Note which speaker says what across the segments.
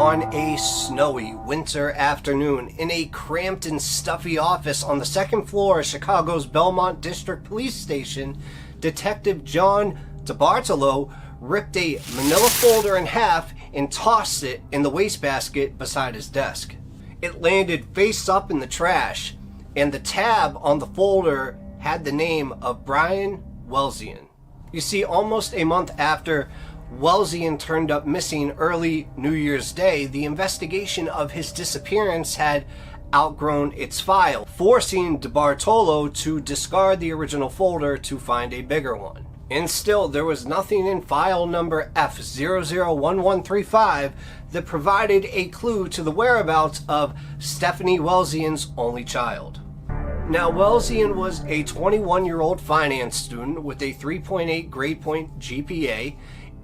Speaker 1: On a snowy winter afternoon, in a cramped and stuffy office on the second floor of Chicago's Belmont District Police Station, Detective John DeBartolo ripped a manila folder in half and tossed it in the wastebasket beside his desk. It landed face up in the trash, and the tab on the folder had the name of Brian Welzian. You see, almost a month after Welzian turned up missing early New Year's Day, the investigation of his disappearance had outgrown its file, forcing DeBartolo to discard the original folder to find a bigger one. And still, there was nothing in file number F001135 that provided a clue to the whereabouts of Stephanie Welzian's only child. Now, Welzian was a 21-year-old finance student with a 3.8 grade point GPA,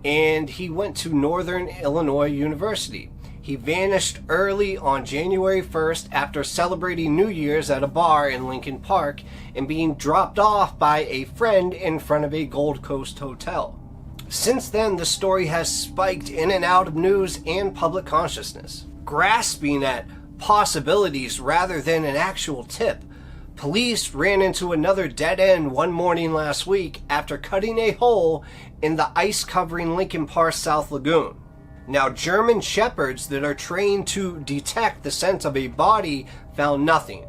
Speaker 1: and he went to Northern Illinois University. He vanished early on January 1st after celebrating New Year's at a bar in Lincoln Park and being dropped off by a friend in front of a Gold Coast hotel. Since then, the story has spiked in and out of news and public consciousness. Grasping at possibilities rather than an actual tip, police ran into another dead end one morning last week after cutting a hole in the ice-covering Lincoln Park South Lagoon. Now, German shepherds that are trained to detect the scent of a body found nothing.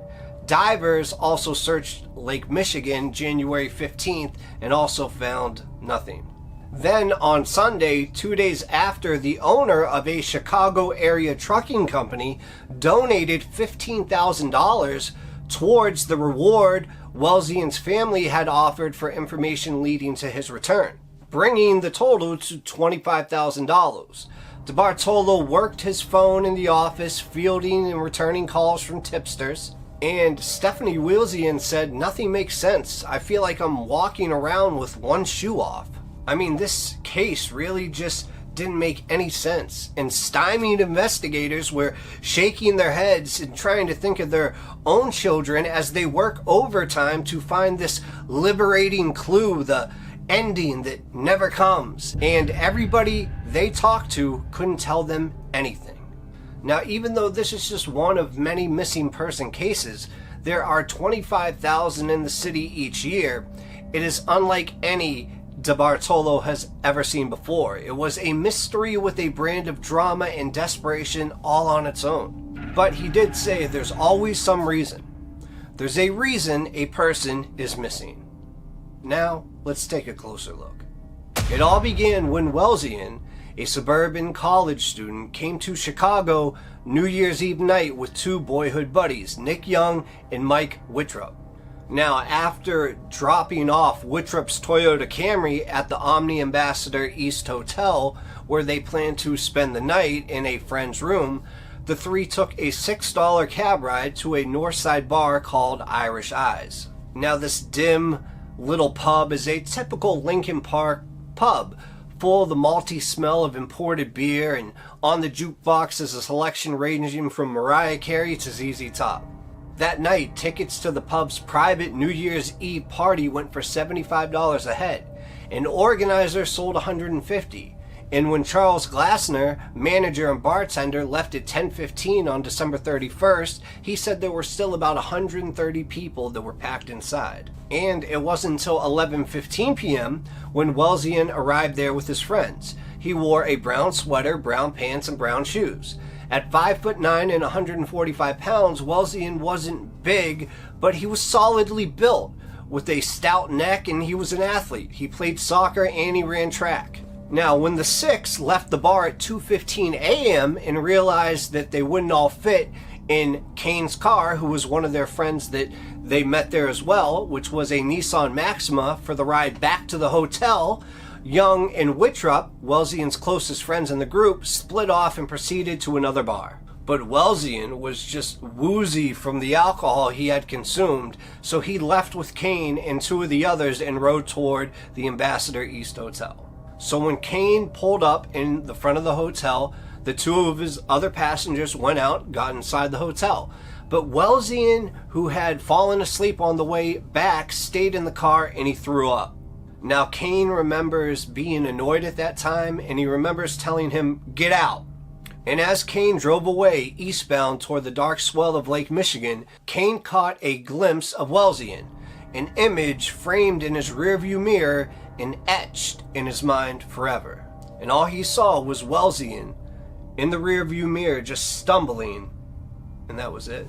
Speaker 1: Divers also searched Lake Michigan January 15th and also found nothing. Then on Sunday, 2 days after, the owner of a Chicago area trucking company donated $15,000 towards the reward Welzian's family had offered for information leading to his return, bringing the total to $25,000. DeBartolo worked his phone in the office, fielding and returning calls from tipsters. And Stephanie Welzian said, "Nothing makes sense. I feel like I'm walking around with one shoe off." I mean, this case really just didn't make any sense. And stymied investigators were shaking their heads and trying to think of their own children as they work overtime to find this liberating clue, the ending that never comes. And everybody they talked to couldn't tell them anything. Now, even though this is just one of many missing person cases, there are 25,000 in the city each year. It is unlike any DeBartolo has ever seen before. It was a mystery with a brand of drama and desperation all on its own. But he did say there's always some reason. There's a reason a person is missing. Now, let's take a closer look. It all began when Welzian, a suburban college student, came to Chicago New Year's Eve night with two boyhood buddies, Nick Young and Mike Wittrup. Now, after dropping off Wittrup's Toyota Camry at the Omni Ambassador East Hotel, where they planned to spend the night in a friend's room, the three took a $6 cab ride to a Northside bar called Irish Eyes. Now, this dim little pub is a typical Lincoln Park pub, full of the malty smell of imported beer, and on the jukebox is a selection ranging from Mariah Carey to ZZ Top. That night, tickets to the pub's private New Year's Eve party went for $75 a head. An organizer sold $150. And when Charles Glassner, manager and bartender, left at 10:15 on December 31st, he said there were still about 130 people that were packed inside. And it wasn't until 11:15 p.m. when Welzian arrived there with his friends. He wore a brown sweater, brown pants, and brown shoes. At 5'9" and 145 pounds, Welzian wasn't big, but he was solidly built, with a stout neck, and he was an athlete. He played soccer and he ran track. Now, when the six left the bar at 2:15 a.m. and realized that they wouldn't all fit in Kane's car, who was one of their friends that they met there as well, which was a Nissan Maxima, for the ride back to the hotel, Young and Wittrup, Welzian's closest friends in the group, split off and proceeded to another bar. But Welzian was just woozy from the alcohol he had consumed, so he left with Kane and two of the others and rode toward the Ambassador East Hotel. So when Kane pulled up in the front of the hotel, the two of his other passengers went out, got inside the hotel. But Welzian, who had fallen asleep on the way back, stayed in the car and he threw up. Now, Kane remembers being annoyed at that time, and he remembers telling him, "Get out." And as Kane drove away eastbound toward the dark swell of Lake Michigan, Kane caught a glimpse of Wellesian, an image framed in his rearview mirror and etched in his mind forever. And all he saw was Wellesian in the rearview mirror just stumbling, and that was it.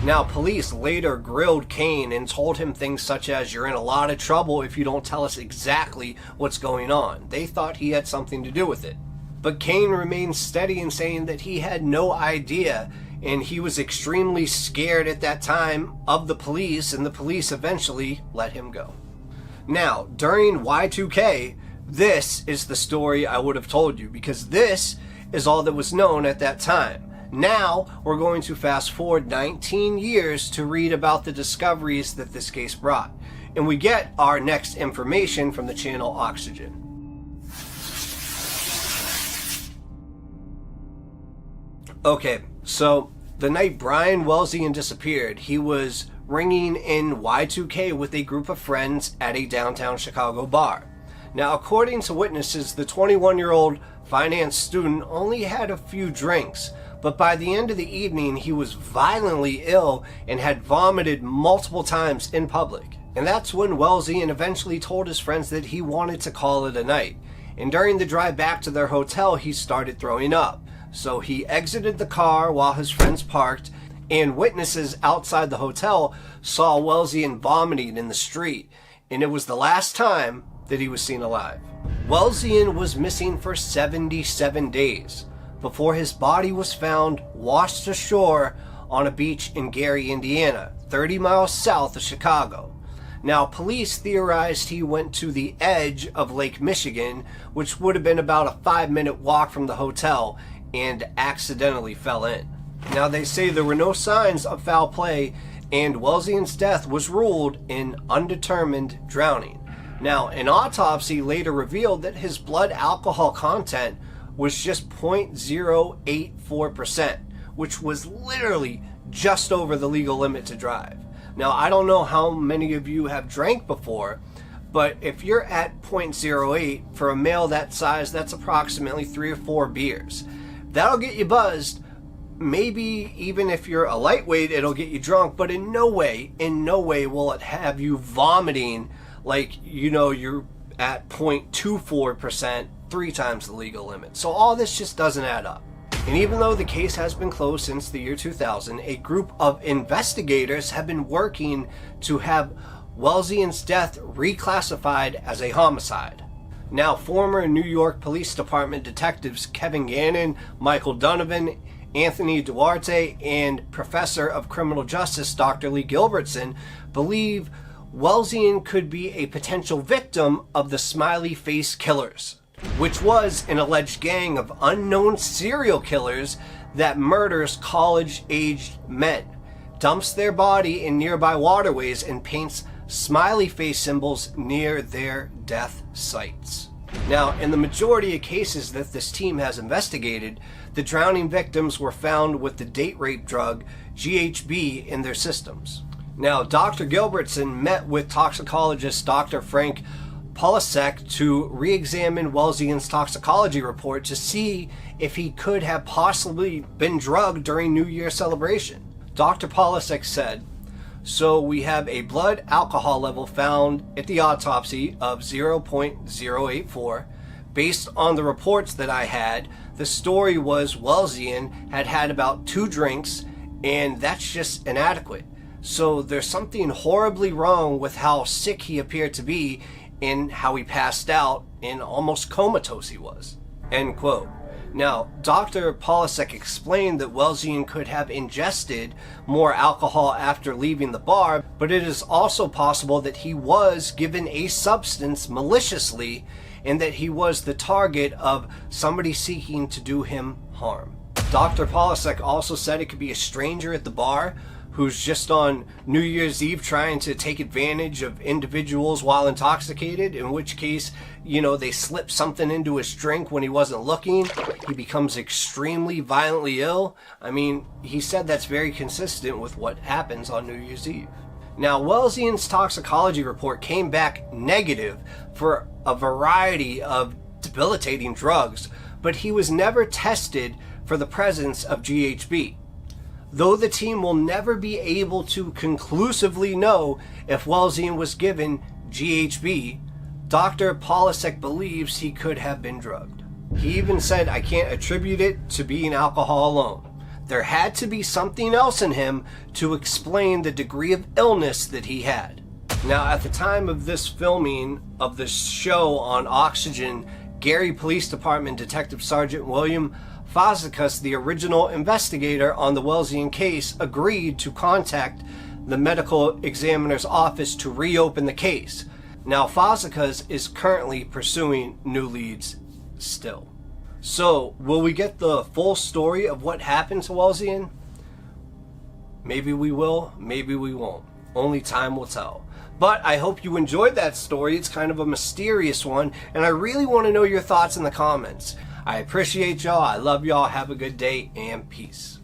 Speaker 1: Now, police later grilled Kane and told him things such as, "You're in a lot of trouble if you don't tell us exactly what's going on." They thought he had something to do with it. But Kane remained steady in saying that he had no idea, and he was extremely scared at that time of the police, and the police eventually let him go. Now, during Y2K, this is the story I would have told you, because this is all that was known at that time. Now, we're going to fast forward 19 years to read about the discoveries that this case brought. And we get our next information from the channel Oxygen. Okay, so the night Brian Wellesian disappeared, he was ringing in Y2K with a group of friends at a downtown Chicago bar. Now, according to witnesses, the 21-year-old finance student only had a few drinks, but by the end of the evening, he was violently ill and had vomited multiple times in public. And that's when Wellesian eventually told his friends that he wanted to call it a night. And during the drive back to their hotel, he started throwing up. So he exited the car while his friends parked, and witnesses outside the hotel saw Wellesian vomiting in the street, and it was the last time that he was seen alive. Wellesian was missing for 77 days before his body was found washed ashore on a beach in Gary, Indiana, 30 miles south of Chicago. Now, police theorized he went to the edge of Lake Michigan, which would have been about a 5-minute walk from the hotel, and accidentally fell in. Now, they say there were no signs of foul play, and Wellesian's death was ruled an undetermined drowning. Now, an autopsy later revealed that his blood alcohol content was just 0.084%, which was literally just over the legal limit to drive. Now, I don't know how many of you have drank before, but if you're at 0.08, for a male that size, that's approximately 3 or 4 beers. That'll get you buzzed. Maybe even if you're a lightweight, it'll get you drunk, but in no way will it have you vomiting like, you're at 0.24%, 3 times the legal limit. So all this just doesn't add up. And even though the case has been closed since the year 2000, a group of investigators have been working to have Wellesian's death reclassified as a homicide. Now, former New York Police Department detectives Kevin Gannon, Michael Donovan, Anthony Duarte, and Professor of Criminal Justice Dr. Lee Gilbertson believe Wellesian could be a potential victim of the Smiley Face Killers, which was an alleged gang of unknown serial killers that murders college-aged men, dumps their body in nearby waterways, and paints smiley face symbols near their death sites. Now, in the majority of cases that this team has investigated, the drowning victims were found with the date rape drug GHB in their systems. Now, Dr. Gilbertson met with toxicologist Dr. Frank Polasek to re-examine Wellesian's toxicology report to see if he could have possibly been drugged during New Year's celebration. Dr. Polasek said, "So we have a blood alcohol level found at the autopsy of 0.084. Based on the reports that I had, the story was Wellesian had had about 2 drinks, and that's just inadequate. So there's something horribly wrong with how sick he appeared to be and how he passed out and almost comatose he was." End quote. Now, Dr. Polasek explained that Wellesian could have ingested more alcohol after leaving the bar, but it is also possible that he was given a substance maliciously and that he was the target of somebody seeking to do him harm. Dr. Polasek also said it could be a stranger at the bar who's just on New Year's Eve trying to take advantage of individuals while intoxicated, in which case, they slip something into his drink when he wasn't looking. He becomes extremely violently ill. I mean, he said that's very consistent with what happens on New Year's Eve. Now, Wellesian's toxicology report came back negative for a variety of debilitating drugs, but he was never tested for the presence of GHB. Though the team will never be able to conclusively know if Welsing was given GHB, Dr. Polasek believes he could have been drugged. He even said, "I can't attribute it to being alcohol alone. There had to be something else in him to explain the degree of illness that he had." Now, at the time of this filming of this show on Oxygen, Gary Police Department Detective Sergeant William Fazekas, the original investigator on the Welsing case, agreed to contact the medical examiner's office to reopen the case. Now, Fazekas is currently pursuing new leads still. So, will we get the full story of what happened to Welsing? Maybe we will, maybe we won't. Only time will tell. But I hope you enjoyed that story. It's kind of a mysterious one, and I really want to know your thoughts in the comments. I appreciate y'all. I love y'all. Have a good day, and peace.